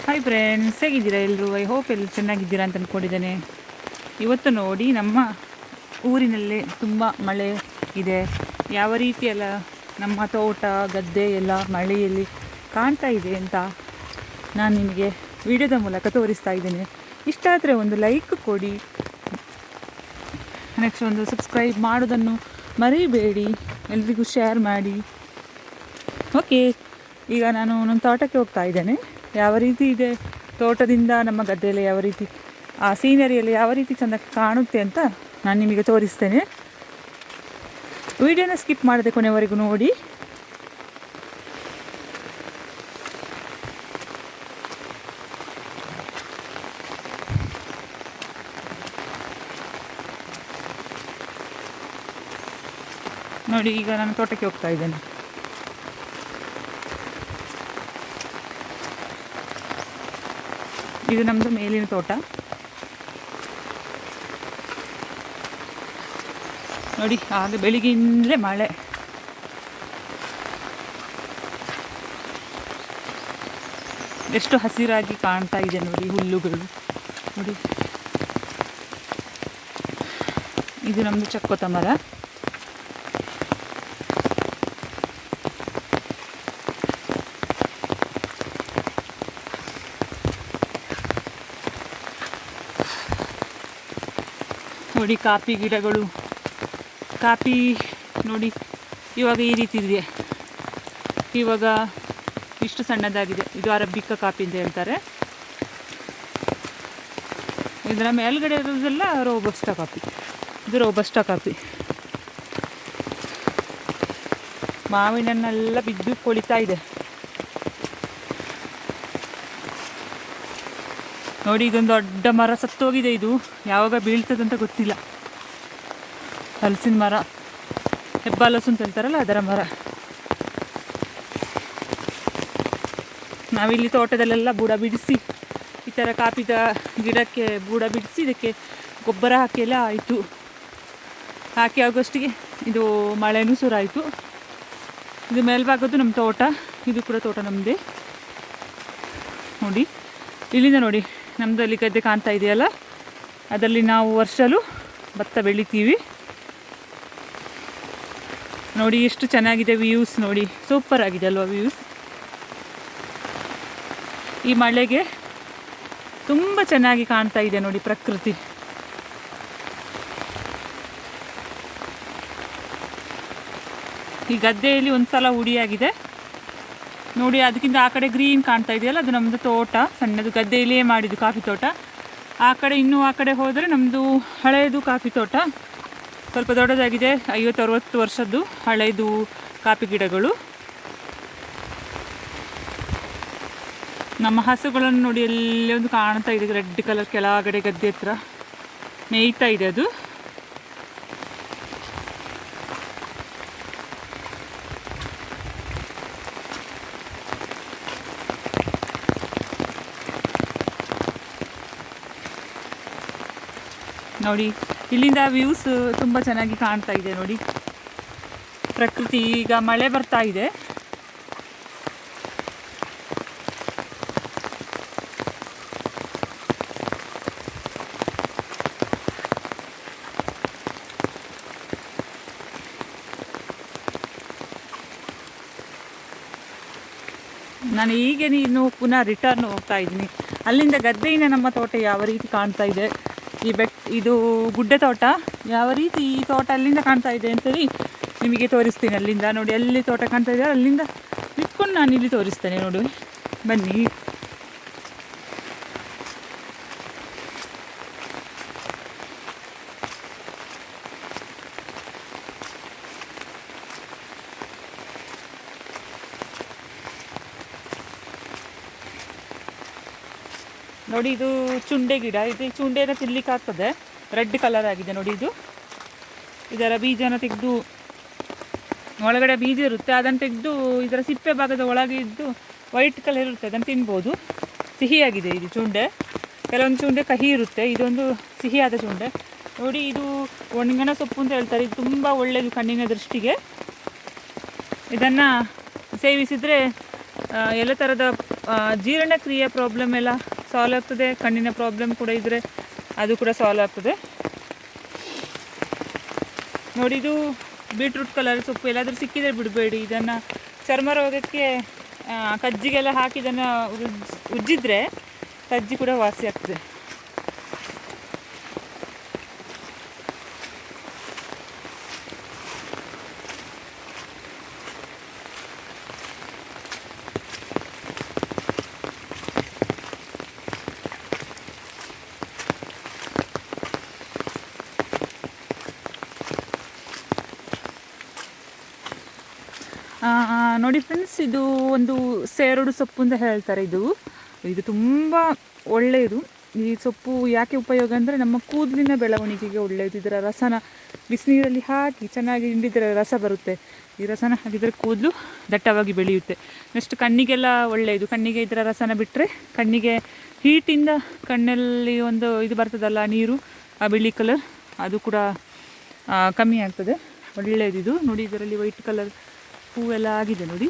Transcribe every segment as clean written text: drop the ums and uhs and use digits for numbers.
Hi friends, ಹೇಗಿದ್ದೀರಾ ಎಲ್ಲರೂ? I hope ಎಲ್ಲರೂ ಚೆನ್ನಾಗಿದ್ದೀರಾ ಅಂತ ಅಂದ್ಕೊಂಡಿದ್ದೇನೆ. ಇವತ್ತು ನೋಡಿ, ನಮ್ಮ ಊರಿನಲ್ಲಿ ತುಂಬ ಮಳೆ ಇದೆ. ಯಾವ ರೀತಿ ಎಲ್ಲ ನಮ್ಮ ತೋಟ ಗದ್ದೆ ಎಲ್ಲ ಮಳೆಯಲ್ಲಿ ಕಾಣ್ತಾ ಇದೆ ಅಂತ ನಾನು ನಿಮಗೆ ವಿಡಿಯೋದ ಮೂಲಕ ತೋರಿಸ್ತಾ ಇದ್ದೇನೆ. ಇಷ್ಟ ಆದರೆ ಒಂದು ಲೈಕ್ ಕೊಡಿ, ನೆಕ್ಸ್ಟ್ ಒಂದು ಸಬ್ಸ್ಕ್ರೈಬ್ ಮಾಡೋದನ್ನು ಮರಿಬೇಡಿ, ಎಲ್ರಿಗೂ ಶೇರ್ ಮಾಡಿ. ಓಕೆ, ಈಗ ನಾನು ನನ್ನ ತೋಟಕ್ಕೆ ಹೋಗ್ತಾ ಇದ್ದೇನೆ. ಯಾವ ರೀತಿ ಇದೆ ತೋಟದಿಂದ ನಮ್ಮ ಗದ್ದೆಯಲ್ಲಿ, ಯಾವ ರೀತಿ ಆ ಸೀನರಿಯಲ್ಲಿ ಯಾವ ರೀತಿ ಚೆಂದ ಕಾಣುತ್ತೆ ಅಂತ ನಾನು ನಿಮಗೆ ತೋರಿಸ್ತೇನೆ. ವಿಡಿಯೋನ ಸ್ಕಿಪ್ ಮಾಡದೆ ಕೊನೆವರೆಗೂ ನೋಡಿ. ನೋಡಿ, ಈಗ ನಾನು ತೋಟಕ್ಕೆ ಹೋಗ್ತಾ ಇದ್ದೇನೆ. ಇದು ನಮ್ಮದು ಮೇಲಿನ ತೋಟ. ನೋಡಿ, ಆಗ ಬೆಳಿಗ್ಗೆಯಿಂದಲೇ ಮಳೆ. ಎಷ್ಟು ಹಸಿರಾಗಿ ಕಾಣ್ತಾ ಇದೆ ನೋಡಿ, ಹುಲ್ಲುಗಳು ನೋಡಿ. ಇದು ನಮ್ಮದು ಚಕ್ಕೋತ ಮರ. ನೋಡಿ, ಕಾಫಿ ಗಿಡಗಳು. ಕಾಫಿ ನೋಡಿ, ಇವಾಗ ಈ ರೀತಿ ಇದೆ. ಇವಾಗ ಇಷ್ಟು ಸಣ್ಣದಾಗಿದೆ. ಇದು ಅರಬಿಕಾ ಕಾಫಿ ಅಂತ ಹೇಳ್ತಾರೆ. ಇದರ ಮೇಲ್ಗಡೆ ಇರೋದೆಲ್ಲ ರೋಬಸ್ಟಾ ಕಾಫಿ. ಇದು ರೋಬಸ್ಟಾ ಕಾಫಿ. ಮಾವಿನನ್ನೆಲ್ಲ ಬಿದ್ದು ಕೊಳಿತಾ ಇದೆ ನೋಡಿ. ಇದೊಂದು ದೊಡ್ಡ ಮರ ಸತ್ತೋಗಿದೆ. ಇದು ಯಾವಾಗ ಬೀಳ್ತದಂತ ಗೊತ್ತಿಲ್ಲ. ಹಲಸಿನ ಮರ, ಹೆಬ್ಬಾಲಸು ಅಂತ ಹೇಳ್ತಾರಲ್ಲ, ಅದರ ಮರ. ನಾವಿಲ್ಲಿ ತೋಟದಲ್ಲೆಲ್ಲ ಬುಡ ಬಿಡಿಸಿ, ಈ ಥರ ಕಾಪಿದ ಗಿಡಕ್ಕೆ ಬುಡ ಬಿಡಿಸಿ ಇದಕ್ಕೆ ಗೊಬ್ಬರ ಹಾಕಿ ಎಲ್ಲ ಆಯಿತು. ಹಾಕಿ ಆಗೋಷ್ಟಿಗೆ ಇದು ಮಳೆನೂ ಶುರುವಾಯಿತು. ಇದು ಮೇಲ್ಭಾಗದ್ದು ನಮ್ಮ ತೋಟ. ಇದು ಕೂಡ ತೋಟ ನಮ್ಮದೇ. ನೋಡಿ, ಇಲ್ಲಿಂದ ನೋಡಿ, ನಮ್ಮದು ಅಲ್ಲಿ ಗದ್ದೆ ಕಾಣ್ತಾ ಇದೆಯಲ್ಲ, ಅದರಲ್ಲಿ ನಾವು ವರ್ಷಲು ಭತ್ತ ಬೆಳಿತೀವಿ. ನೋಡಿ, ಎಷ್ಟು ಚೆನ್ನಾಗಿದೆ ವ್ಯೂಸ್. ನೋಡಿ, ಸೂಪರ್ ಆಗಿದೆ ಅಲ್ವಾ ವ್ಯೂಸ್. ಈ ಮಳೆಗೆ ತುಂಬ ಚೆನ್ನಾಗಿ ಕಾಣ್ತಾ ಇದೆ ನೋಡಿ ಪ್ರಕೃತಿ. ಈ ಗದ್ದೆಯಲ್ಲಿ ಒಂದು ಸಲ ಹುಡಿಯಾಗಿದೆ ನೋಡಿ. ಅದಕ್ಕಿಂತ ಆ ಕಡೆ ಗ್ರೀನ್ ಕಾಣ್ತಾ ಇದೆಯಲ್ಲ, ಅದು ನಮ್ಮದು ತೋಟ. ಸಣ್ಣದು ಗದ್ದೆಯಲ್ಲಿಯೇ ಮಾಡಿದ್ದು ಕಾಫಿ ತೋಟ. ಆ ಕಡೆ ಇನ್ನೂ ಆ ಕಡೆ ಹೋದರೆ ನಮ್ಮದು ಹಳೆಯದು ಕಾಫಿ ತೋಟ. ಸ್ವಲ್ಪ ದೊಡ್ಡದಾಗಿದೆ, 50-60 ವರ್ಷದ್ದು ಹಳೆಯದು ಕಾಫಿ ಗಿಡಗಳು. ನಮ್ಮ ಹಸುಗಳನ್ನು ನೋಡಿ, ಎಲ್ಲೇ ಒಂದು ಕಾಣ್ತಾ ಇದೆ ರೆಡ್ ಕಲರ್, ಕೆಳಗಡೆ ಗದ್ದೆ ಹತ್ರ ಮೇಯ್ತಾ ಇದೆ ಅದು. ನೋಡಿ, ಇಲ್ಲಿಂದ ವ್ಯೂಸ್ ತುಂಬ ಚೆನ್ನಾಗಿ ಕಾಣ್ತಾ ಇದೆ ನೋಡಿ ಪ್ರಕೃತಿ. ಈಗ ಮಳೆ ಬರ್ತಾ ಇದೆ. ನಾನು ಈಗ ನೀನು ಪುನಃ ರಿಟರ್ನ್ ಹೋಗ್ತಾ ಇದ್ದೀನಿ. ಅಲ್ಲಿಂದ ಗದ್ದೆಯಿಂದ ನಮ್ಮ ತೋಟ ಯಾವ ರೀತಿ ಕಾಣ್ತಾ ಇದೆ, ಈ ಇದು ಗುಡ್ಡೆ ತೋಟ ಯಾವ ರೀತಿ ಈ ತೋಟ ಅಲ್ಲಿಂದ ಕಾಣ್ತಾ ಇದೆ ಅಂತೇಳಿ ನಿಮಗೆ ತೋರಿಸ್ತೀನಿ. ಅಲ್ಲಿಂದ ನೋಡಿ, ಅಲ್ಲಿ ತೋಟ ಕಾಣ್ತಾ ಇದೆ, ಅಲ್ಲಿಂದ ನಿಂತ್ಕೊಂಡು ನಾನು ಇಲ್ಲಿ ತೋರಿಸ್ತೇನೆ. ನೋಡಿ, ಬನ್ನಿ. ನೋಡಿ, ಇದು ಚುಂಡೆ ಗಿಡ. ಇದು ಚುಂಡೆನ ತಿನ್ಲಿಕ್ಕೆ ಆಗ್ತದೆ. ರೆಡ್ ಕಲರ್ ಆಗಿದೆ ನೋಡಿ. ಇದರ ಬೀಜನ ತೆಗೆದು, ಒಳಗಡೆ ಬೀಜ ಇರುತ್ತೆ, ಅದನ್ನು ತೆಗೆದು ಇದರ ಸಿಪ್ಪೆ ಭಾಗದ ಒಳಗೆ ಇದ್ದು ವೈಟ್ ಕಲರ್ ಇರುತ್ತೆ, ಅದನ್ನು ತಿನ್ಬೋದು. ಸಿಹಿಯಾಗಿದೆ ಇದು ಚುಂಡೆ. ಕೆಲವೊಂದು ಚುಂಡೆ ಕಹಿ ಇರುತ್ತೆ, ಇದೊಂದು ಸಿಹಿಯಾದ ಚುಂಡೆ ನೋಡಿ. ಇದು ಒಣಗಣ ಸೊಪ್ಪು ಅಂತ ಹೇಳ್ತಾರೆ. ಇದು ತುಂಬ ಒಳ್ಳೆಯದು ಕಣ್ಣಿನ ದೃಷ್ಟಿಗೆ. ಇದನ್ನು ಸೇವಿಸಿದರೆ ಎಲ್ಲ ಥರದ ಜೀರ್ಣಕ್ರಿಯೆ ಪ್ರಾಬ್ಲಮ್ ಎಲ್ಲ ಸಾಲ್ವ್ ಆಗ್ತದೆ. ಕಣ್ಣಿನ ಪ್ರಾಬ್ಲಮ್ ಕೂಡ ಇದ್ದರೆ ಅದು ಕೂಡ ಸಾಲ್ವ್ ಆಗ್ತದೆ. ನೋಡಿ, ಇದು ಬೀಟ್ರೂಟ್ ಕಲರ್ ಸೊಪ್ಪು. ಎಲ್ಲಾದರೂ ಸಿಕ್ಕಿದರೆ ಬಿಡಬೇಡಿ. ಇದನ್ನು ಚರ್ಮ ರೋಗಕ್ಕೆ ಕಜ್ಜಿಗೆಲ್ಲ ಹಾಕಿ ಇದನ್ನು ಉಜ್ಜಿದ್ರೆ ಕಜ್ಜಿ ಕೂಡ ವಾಸಿ ಆಗ್ತದೆ. ನೋಡಿ ಫ್ರೆಂಡ್ಸ್, ಇದು ಒಂದು ಸೇರುಡು ಸೊಪ್ಪು ಅಂತ ಹೇಳ್ತಾರೆ. ಇದು ತುಂಬ ಒಳ್ಳೆಯದು. ಈ ಸೊಪ್ಪು ಯಾಕೆ ಉಪಯೋಗ ಅಂದರೆ ನಮ್ಮ ಕೂದಲಿನ ಬೆಳವಣಿಗೆಗೆ ಒಳ್ಳೆಯದು. ಇದರ ರಸನ ಬಿಸಿನೀರಲ್ಲಿ ಹಾಕಿ ಚೆನ್ನಾಗಿ ಹಿಂಡಿದರೆ ರಸ ಬರುತ್ತೆ. ಈ ರಸನ ಹಾಕಿದರೆ ಕೂದಲು ದಟ್ಟವಾಗಿ ಬೆಳೆಯುತ್ತೆ. ನೆಕ್ಸ್ಟ್ ಕಣ್ಣಿಗೆಲ್ಲ ಒಳ್ಳೆಯದು. ಕಣ್ಣಿಗೆ ಇದರ ರಸನ ಬಿಟ್ಟರೆ ಕಣ್ಣಿಗೆ ಹೀಟಿಂದ ಕಣ್ಣಲ್ಲಿ ಒಂದು ಇದು ಬರ್ತದಲ್ಲ ನೀರು, ಆ ಬಿಳಿ ಕಲರ್, ಅದು ಕೂಡ ಕಮ್ಮಿ ಆಗ್ತದೆ. ಒಳ್ಳೆಯದು ಇದು. ನೋಡಿ, ಇದರಲ್ಲಿ ವೈಟ್ ಕಲರ್ ಹೂವೆಲ್ಲ ಆಗಿದೆ ನೋಡಿ.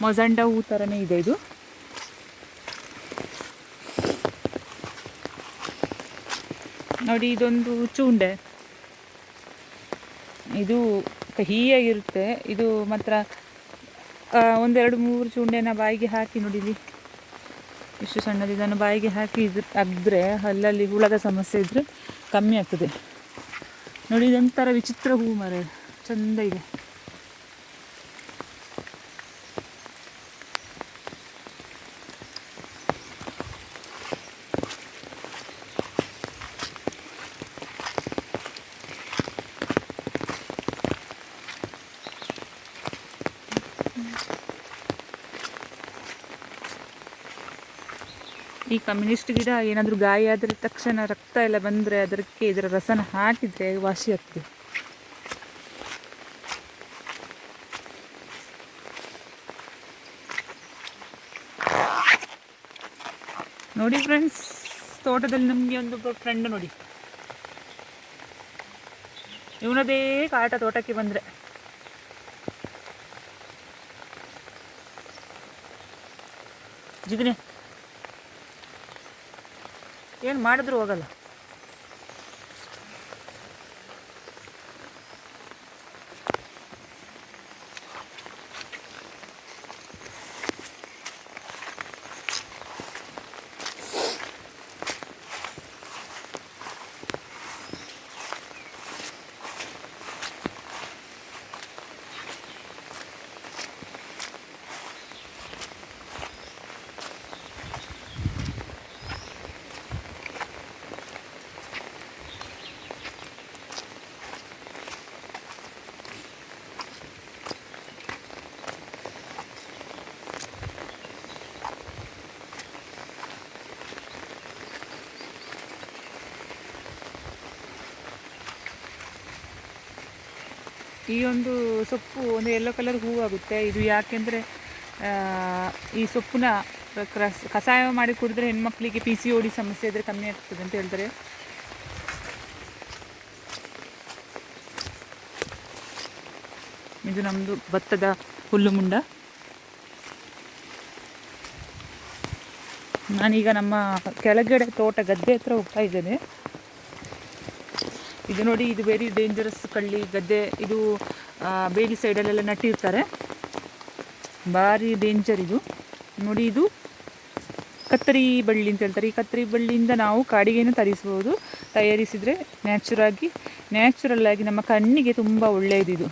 ಮೊಜಂಡ ಹೂ ಥರನೇ ಇದೆ ಇದು. ನೋಡಿ, ಇದೊಂದು ಚೂಂಡೆ. ಇದು ಕಹಿಯಾಗಿರುತ್ತೆ. ಇದು ಮಾತ್ರ 1-2-3 ಚೂಂಡೆನ ಬಾಯಿಗೆ ಹಾಕಿ ನೋಡಿ, ಇಲ್ಲಿ ಇಷ್ಟು ಸಣ್ಣದು. ಇದನ್ನು ಬಾಯಿಗೆ ಹಾಕಿ ಅಗ್ದ್ರೆ ಅಲ್ಲಲ್ಲಿ ಹುಳದ ಸಮಸ್ಯೆ ಇದ್ದರೆ ಕಮ್ಮಿ ಆಗ್ತದೆ. ನೋಡಿ, ಇದೊಂಥರ ವಿಚಿತ್ರ ಹೂ ಮರ, ಚೆಂದ ಇದೆ. ಈ ಕಮ್ಯುನಿಸ್ಟ್ ಗಿಡ ಏನಾದರೂ ಗಾಯ ಆದರೆ ತಕ್ಷಣ ರಕ್ತ ಎಲ್ಲ ಬಂದರೆ ಅದಕ್ಕೆ ಇದರ ರಸನ ಹಾಕಿದರೆ ವಾಸಿ ಆಗ್ತದೆ. ನೋಡಿ ಫ್ರೆಂಡ್ಸ್, ತೋಟದಲ್ಲಿ ನಮಗೆ ಒಂದು ಫ್ರೆಂಡ್ ನೋಡಿ, ಇವನದೇ ಕಾಟ ತೋಟಕ್ಕೆ ಬಂದರೆ. ಜಿಗ್ನೆ ಏನು ಮಾಡಿದ್ರೂ ಹೋಗಲ್ಲ. ಈ ಒಂದು ಸೊಪ್ಪು ಒಂದು ಯೆಲ್ಲೋ ಕಲರ್ ಹೂವಾಗುತ್ತೆ. ಇದು ಯಾಕೆಂದರೆ ಈ ಸೊಪ್ಪನ್ನ ಕಷಾಯ ಮಾಡಿ ಕುಡಿದ್ರೆ ಹೆಣ್ಮಕ್ಳಿಗೆ PCOD ಸಮಸ್ಯೆ ಇದ್ದರೆ ಕಮ್ಮಿ ಆಗ್ತದೆ ಅಂತ ಹೇಳ್ತಾರೆ. ಇದು ನಮ್ಮದು ಭತ್ತದ ಹುಲ್ಲು ಮುಂಡ. ನಾನೀಗ ನಮ್ಮ ಕೆಳಗಡೆ ತೋಟ ಗದ್ದೆ ಹತ್ರ ಹೋಗ್ತಾ ಇದ್ದೇನೆ. ಇದು ನೋಡಿ, ಇದು ವೆರಿ ಡೇಂಜರಸ್ ಕಳ್ಳಿ ಗದ್ದೆ. ಇದು ಬೇಲಿ ಸೈಡಲ್ಲೆಲ್ಲ ನಟ್ಟಿರ್ತಾರೆ, ಭಾರಿ ಡೇಂಜರ್ ಇದು. ನೋಡಿ, ಇದು ಕತ್ತರಿ ಬಳ್ಳಿ ಅಂತ ಹೇಳ್ತಾರೆ. ಈ ಕತ್ತರಿ ಬಳ್ಳಿಯಿಂದ ನಾವು ಕಾಡಿಗೆಯನ್ನು ತಯಾರಿಸಿದರೆ ನ್ಯಾಚುರಲ್ ಆಗಿ ನಮ್ಮ ಕಣ್ಣಿಗೆ ತುಂಬ ಒಳ್ಳೆಯದು ಇದು.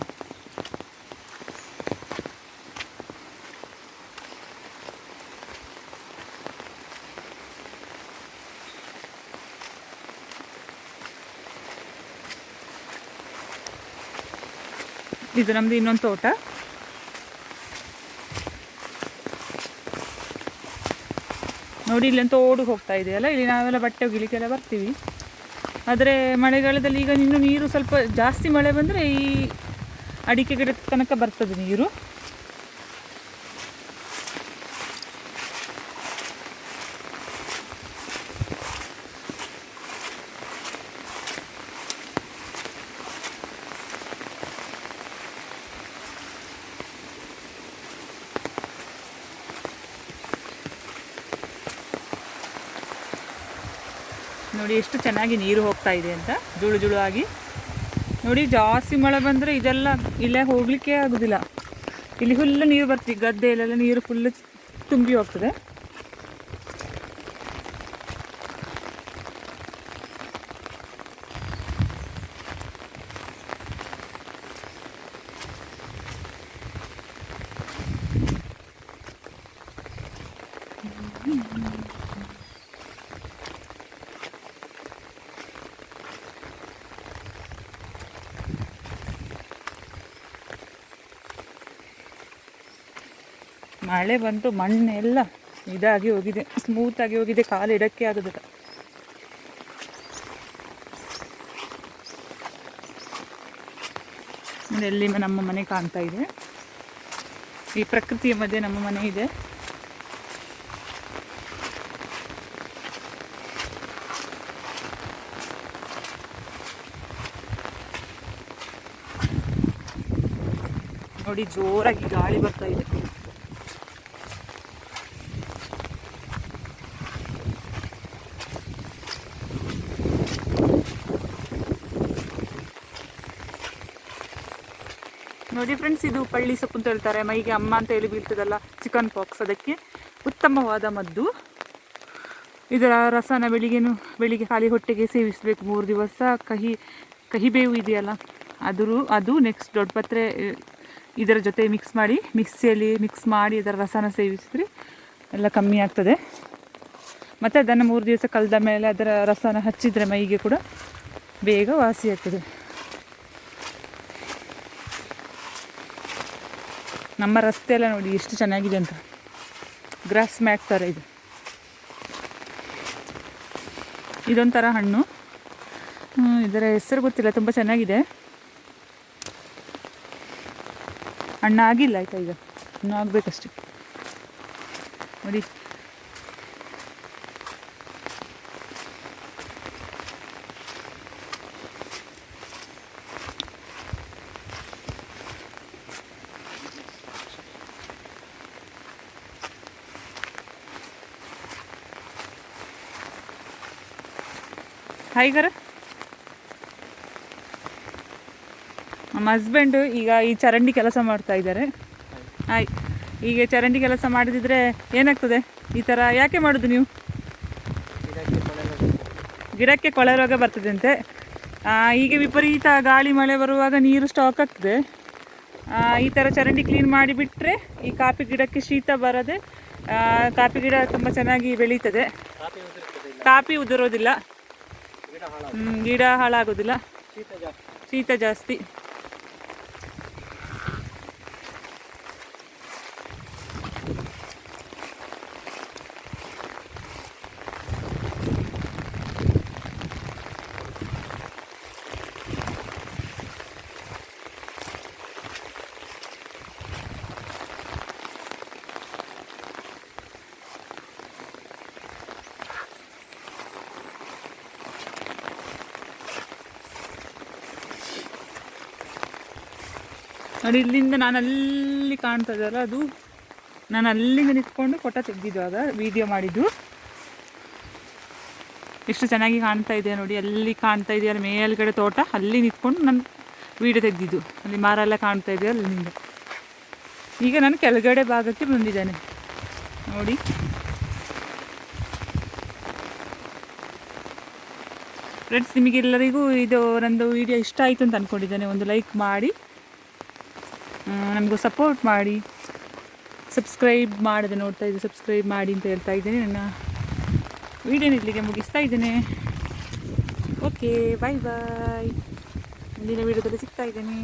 ಇದು ನಮ್ಮದು ಇನ್ನೊಂದು ತೋಟ. ನೋಡಿ, ಇಲ್ಲಂತ ಓಡು ಹೋಗ್ತಾ ಇದೆಯಲ್ಲ, ಇಲ್ಲಿ ನಾವೆಲ್ಲ ಬಟ್ಟೆ ಒಗಿಲಿಕ್ಕೆಲ್ಲ ಬರ್ತೀವಿ. ಆದರೆ ಮಳೆಗಾಲದಲ್ಲಿ ಈಗ ಇನ್ನು ನೀರು ಸ್ವಲ್ಪ ಜಾಸ್ತಿ ಮಳೆ ಬಂದರೆ ಈ ಅಡಿಕೆ ಗಿಡ ತನಕ ಬರ್ತದೆ ನೀರು. ನೋಡಿ ಎಷ್ಟು ಚೆನ್ನಾಗಿ ನೀರು ಹೋಗ್ತಾ ಇದೆ ಅಂತ, ಜುಳು ಜುಳು ಆಗಿ. ನೋಡಿ ಜಾಸ್ತಿ ಮಳೆ ಬಂದರೆ ಇದೆಲ್ಲ ಇಲ್ಲೇ ಹೋಗಲಿಕ್ಕೆ ಆಗೋದಿಲ್ಲ. ಇಲ್ಲಿ ಫುಲ್ಲು ನೀರು ಬರ್ತೀವಿ, ಗದ್ದೆಯಲ್ಲೆಲ್ಲ ನೀರು ಫುಲ್ಲು ತುಂಬಿ ಹೋಗ್ತದೆ. ಮಳೆ ಬಂತು, ಮಣ್ಣೆಲ್ಲ ಇದಾಗಿ ಹೋಗಿದೆ, ಸ್ಮೂತಾಗಿ ಹೋಗಿದೆ, ಕಾಲು ಇಡಕ್ಕೆ ಆಗೋದಿಲ್ಲ. ಎಲ್ಲಿ ನಮ್ಮ ಮನೆ ಕಾಣ್ತಾ ಇದೆ, ಈ ಪ್ರಕೃತಿಯ ಮಧ್ಯೆ ನಮ್ಮ ಮನೆ ಇದೆ. ನೋಡಿ ಜೋರಾಗಿ ಗಾಳಿ ಬರ್ತಾ ಇದೆ. ನೋಡಿ ಫ್ರೆಂಡ್ಸ್, ಇದು ಪಳ್ಳಿ ಸೊಪ್ಪು ಅಂತ ಹೇಳ್ತಾರೆ, ಮೈಗೆ ಅಮ್ಮ ಅಂತ ಹೇಳಿ ಬೀಳ್ತದಲ್ಲ, ಚಿಕನ್ ಪಾಕ್ಸ್, ಅದಕ್ಕೆ ಉತ್ತಮವಾದ ಮದ್ದು. ಇದರ ರಸನ ಬೆಳಿಗ್ಗೆ ಖಾಲಿ ಹೊಟ್ಟೆಗೆ ಸೇವಿಸಬೇಕು 3 ದಿವಸ. ಕಹಿ ಬೇವು ಇದೆಯಲ್ಲ, ಅದು ನೆಕ್ಸ್ಟ್ ದೊಡ್ಡಪತ್ರೆ ಇದರ ಜೊತೆ ಮಿಕ್ಸಿಯಲ್ಲಿ ಮಿಕ್ಸ್ ಮಾಡಿ ಇದರ ರಸನ ಸೇವಿಸಿದ್ರೆ ಎಲ್ಲ ಕಮ್ಮಿ ಆಗ್ತದೆ. ಮತ್ತು ಅದನ್ನು 3 ದಿವಸ ಕಳೆದ ಮೇಲೆ ಅದರ ರಸನ ಹಚ್ಚಿದರೆ ಮೈಗೆ ಕೂಡ ಬೇಗ ವಾಸಿ ಆಗ್ತದೆ. ನಮ್ಮ ರಸ್ತೆ ಎಲ್ಲ ನೋಡಿ ಎಷ್ಟು ಚೆನ್ನಾಗಿದೆ ಅಂತ, ಗ್ರಾಸ್ ಮ್ಯಾಟ್ ಥರ ಇದೆ. ಇದೊಂಥರ ಹಣ್ಣು, ಇದರ ಹೆಸರು ಗೊತ್ತಿಲ್ಲ, ತುಂಬ ಚೆನ್ನಾಗಿದೆ. ಹಣ್ಣು ಆಗಿಲ್ಲ ಆಯಿತಾ, ಈಗ ಇನ್ನೂ ಆಗಬೇಕಷ್ಟೆ. ನೋಡಿ ಹಾಯ್ಗಾರ, ನಮ್ಮ ಹಸ್ಬೆಂಡು ಈಗ ಈ ಚರಂಡಿ ಕೆಲಸ ಮಾಡ್ತಾ ಇದ್ದಾರೆ. ಈಗ ಚರಂಡಿ ಕೆಲಸ ಮಾಡದಿದ್ರೆ ಏನಾಗ್ತದೆ? ಈ ಥರ ಯಾಕೆ ಮಾಡೋದು ನೀವು? ಗಿಡಕ್ಕೆ ಕೊಳೆ ರೋಗ ಬರ್ತದೆ ಅಂತೆ. ಹೀಗೆ ವಿಪರೀತ ಗಾಳಿ ಮಳೆ ಬರುವಾಗ ನೀರು ಸ್ಟಾಕ್ ಆಗ್ತದೆ. ಈ ಥರ ಚರಂಡಿ ಕ್ಲೀನ್ ಮಾಡಿಬಿಟ್ರೆ ಈ ಕಾಫಿ ಗಿಡಕ್ಕೆ ಶೀತ ಬರದೆ ಕಾಫಿ ಗಿಡ ತುಂಬ ಚೆನ್ನಾಗಿ ಬೆಳೀತದೆ. ಕಾಫಿ ಉದುರೋದಿಲ್ಲ, ಗಿಡ ಹಾಳಾಗೋದಿಲ್ಲ, ಶೀತ ಜಾಸ್ತಿ. ನೋಡಿ ಇಲ್ಲಿಂದ ನಾನು ಅಲ್ಲಿ ಕಾಣ್ತದಲ್ಲ, ಅದು ನಾನು ಅಲ್ಲಿಂದ ನಿಂತ್ಕೊಂಡು ಫೋಟೋ ತೆಗೆದಿದ್ದಾಗ ವಿಡಿಯೋ ಮಾಡಿದ್ದು. ಎಷ್ಟು ಚೆನ್ನಾಗಿ ಕಾಣ್ತಾ ಇದೆ ನೋಡಿ, ಅಲ್ಲಿ ಕಾಣ್ತಾ ಇದೆಯಲ್ಲ ಮೇಲ್ಗಡೆ ತೋಟ, ಅಲ್ಲಿ ನಿಂತ್ಕೊಂಡು ನಾನು ವಿಡಿಯೋ ತೆಗೆದಿದ್ದು. ಅಲ್ಲಿ ಮರ ಎಲ್ಲ ಕಾಣ್ತಾ ಇದೆ ಅಲ್ಲಿಂದ. ಈಗ ನಾನು ಕೆಳಗಡೆ ಭಾಗಕ್ಕೆ ಬಂದಿದ್ದೇನೆ ನೋಡಿ. ಫ್ರೆಂಡ್ಸ್, ನಿಮಗೆಲ್ಲರಿಗೂ ಇದು ನಂದು ವಿಡಿಯೋ ಇಷ್ಟ ಆಯಿತು ಅಂತ ಅಂದ್ಕೊಂಡಿದ್ದೇನೆ. ಒಂದು ಲೈಕ್ ಮಾಡಿ, ನಮಗೂ ಸಪೋರ್ಟ್ ಮಾಡಿ. ಸಬ್ಸ್ಕ್ರೈಬ್ ಮಾಡದೆ ನೋಡ್ತಾ ಇದ್ದೆ, ಸಬ್ಸ್ಕ್ರೈಬ್ ಮಾಡಿ ಅಂತ ಹೇಳ್ತಾ ಇದ್ದೇನೆ. ನನ್ನ ವಿಡಿಯೋನ ಇಲ್ಲಿಗೆ ಮುಗಿಸ್ತಾ ಇದ್ದೇನೆ. ಓಕೆ, ಬಾಯ್ ಬಾಯ್. ಮುಂದಿನ ವಿಡಿಯೋದಲ್ಲಿ ಸಿಗ್ತಾ ಇದ್ದೇನೆ.